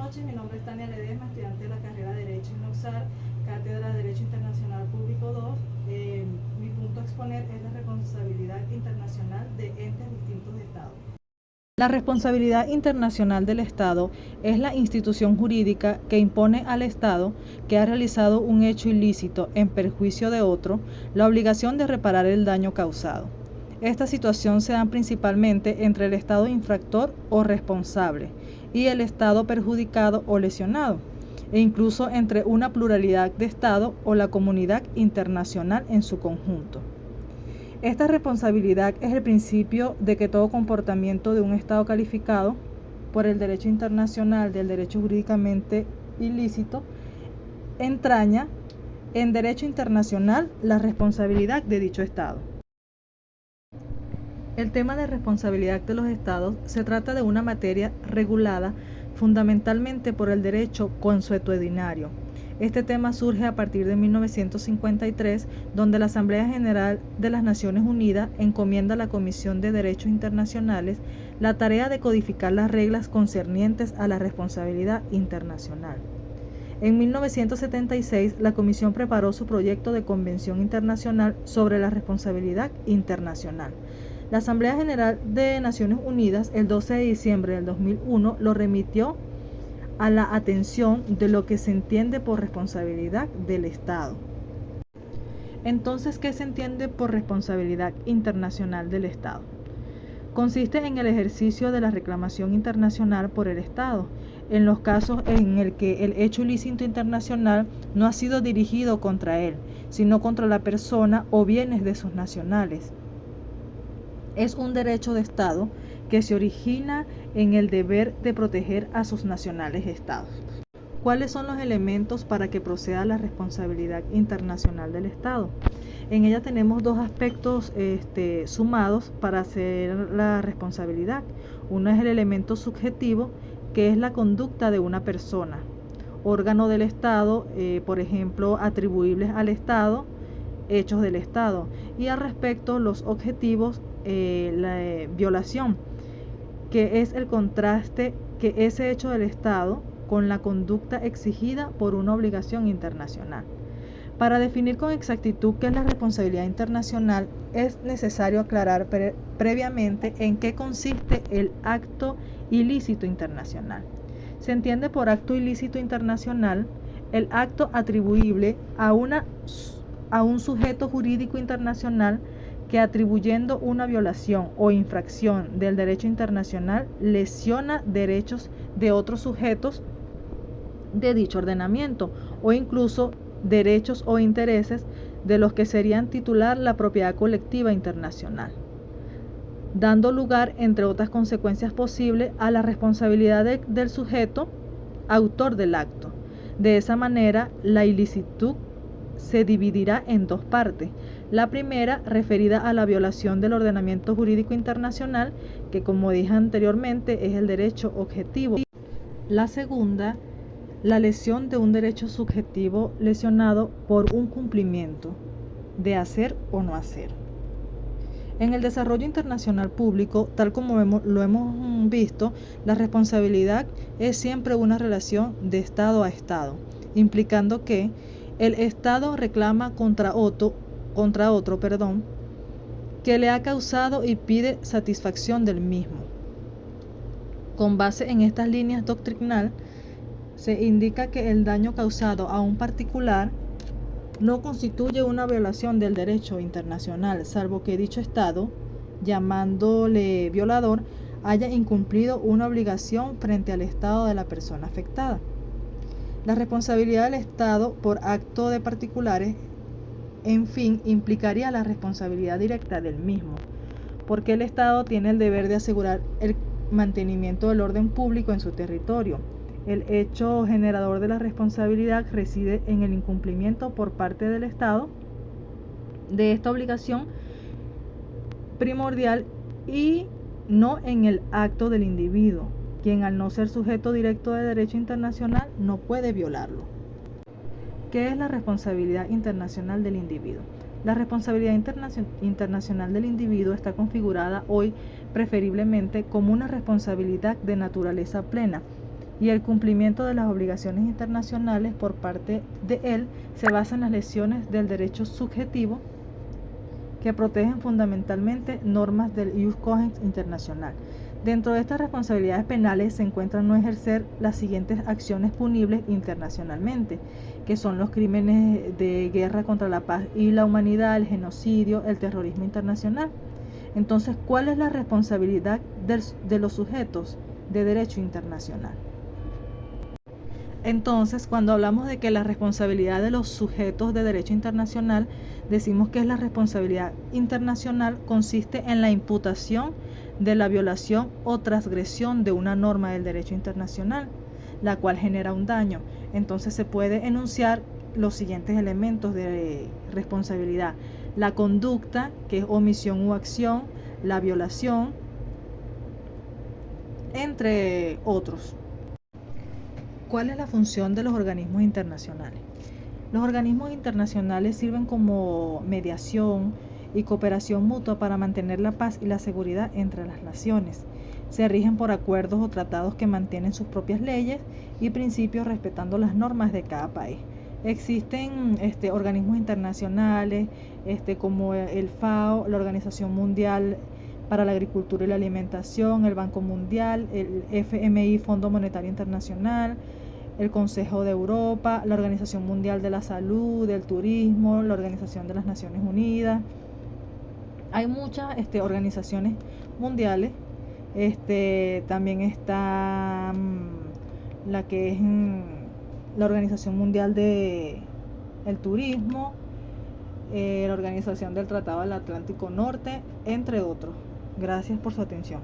noches, mi nombre es Tania Ledesma, estudiante de la carrera de Derecho en UXAR, Cátedra de Derecho Internacional Público 2. Mi punto a exponer es la responsabilidad internacional de entes distintos de Estado. La responsabilidad internacional del Estado es la institución jurídica que impone al Estado que ha realizado un hecho ilícito en perjuicio de otro la obligación de reparar el daño causado. Esta situación se da principalmente entre el Estado infractor o responsable y el Estado perjudicado o lesionado, e incluso entre una pluralidad de Estados o la comunidad internacional en su conjunto. Esta responsabilidad es el principio de que todo comportamiento de un Estado calificado por el derecho internacional del derecho jurídicamente ilícito entraña en derecho internacional la responsabilidad de dicho Estado. El tema de responsabilidad de los Estados se trata de una materia regulada fundamentalmente por el derecho consuetudinario. Este tema surge a partir de 1953, donde la Asamblea General de las Naciones Unidas encomienda a la Comisión de Derechos Internacionales la tarea de codificar las reglas concernientes a la responsabilidad internacional. En 1976, la Comisión preparó su proyecto de Convención Internacional sobre la Responsabilidad Internacional. La Asamblea General de Naciones Unidas, el 12 de diciembre del 2001, lo remitió a la atención de lo que se entiende por responsabilidad del Estado. Entonces, ¿qué se entiende por responsabilidad internacional del Estado? Consiste en el ejercicio de la reclamación internacional por el Estado, en los casos en el que el hecho ilícito internacional no ha sido dirigido contra él, sino contra la persona o bienes de sus nacionales. Es un derecho de Estado que se origina en el deber de proteger a sus nacionales Estados. ¿Cuáles son los elementos para que proceda la responsabilidad internacional del Estado? En ella tenemos dos aspectos sumados para hacer la responsabilidad. Uno es el elemento subjetivo, que es la conducta de una persona, órgano del Estado, por ejemplo, atribuibles al Estado, hechos del Estado, y al respecto los objetivos, la violación, que es el contraste que ese hecho del Estado con la conducta exigida por una obligación internacional. Para definir con exactitud qué es la responsabilidad internacional, es necesario aclarar previamente en qué consiste el acto ilícito internacional. Se entiende por acto ilícito internacional el acto atribuible a un sujeto jurídico internacional que, atribuyendo una violación o infracción del derecho internacional, lesiona derechos de otros sujetos de dicho ordenamiento, o incluso derechos o intereses de los que serían titular la propiedad colectiva internacional, dando lugar, entre otras consecuencias posibles, a la responsabilidad del sujeto autor del acto. De esa manera, la ilicitud se dividirá en dos partes. La primera, referida a la violación del ordenamiento jurídico internacional, que, como dije anteriormente, es el derecho objetivo. La segunda, la lesión de un derecho subjetivo lesionado por un cumplimiento de hacer o no hacer. En el desarrollo internacional público, tal como lo hemos visto, la responsabilidad es siempre una relación de Estado a Estado, implicando que el Estado reclama contra otro, que le ha causado y pide satisfacción del mismo. Con base en estas líneas doctrinal, se indica que el daño causado a un particular no constituye una violación del derecho internacional, salvo que dicho Estado, llamándole violador, haya incumplido una obligación frente al Estado de la persona afectada. La responsabilidad del Estado por acto de particulares, en fin, implicaría la responsabilidad directa del mismo, porque el Estado tiene el deber de asegurar el mantenimiento del orden público en su territorio. El hecho generador de la responsabilidad reside en el incumplimiento por parte del Estado de esta obligación primordial y no en el acto del individuo, quien, al no ser sujeto directo de derecho internacional, no puede violarlo. ¿Qué es la responsabilidad internacional del individuo? La responsabilidad internacional del individuo está configurada hoy preferiblemente como una responsabilidad de naturaleza plena, y el cumplimiento de las obligaciones internacionales por parte de él se basa en las lesiones del derecho subjetivo que protegen fundamentalmente normas del ius cogens internacional. Dentro de estas responsabilidades penales se encuentran no ejercer las siguientes acciones punibles internacionalmente, que son los crímenes de guerra contra la paz y la humanidad, el genocidio, el terrorismo internacional. Entonces, ¿cuál es la responsabilidad de los sujetos de derecho internacional? Entonces, cuando hablamos de que la responsabilidad de los sujetos de derecho internacional, decimos que es la responsabilidad internacional consiste en la imputación de la violación o transgresión de una norma del derecho internacional, la cual genera un daño. Entonces se puede enunciar los siguientes elementos de responsabilidad: la conducta, que es omisión u acción, la violación, entre otros. ¿Cuál es la función de los organismos internacionales? Los organismos internacionales sirven como mediación y cooperación mutua para mantener la paz y la seguridad entre las naciones. Se rigen por acuerdos o tratados que mantienen sus propias leyes y principios respetando las normas de cada país. Existen organismos internacionales como el FAO, la Organización Mundial para la Agricultura y la Alimentación, el Banco Mundial, el FMI, Fondo Monetario Internacional, el Consejo de Europa, la Organización Mundial de la Salud, del Turismo, la Organización de las Naciones Unidas. Hay muchas organizaciones mundiales. También está la que es la Organización Mundial del Turismo, la Organización del Tratado del Atlántico Norte, entre otros. Gracias por su atención.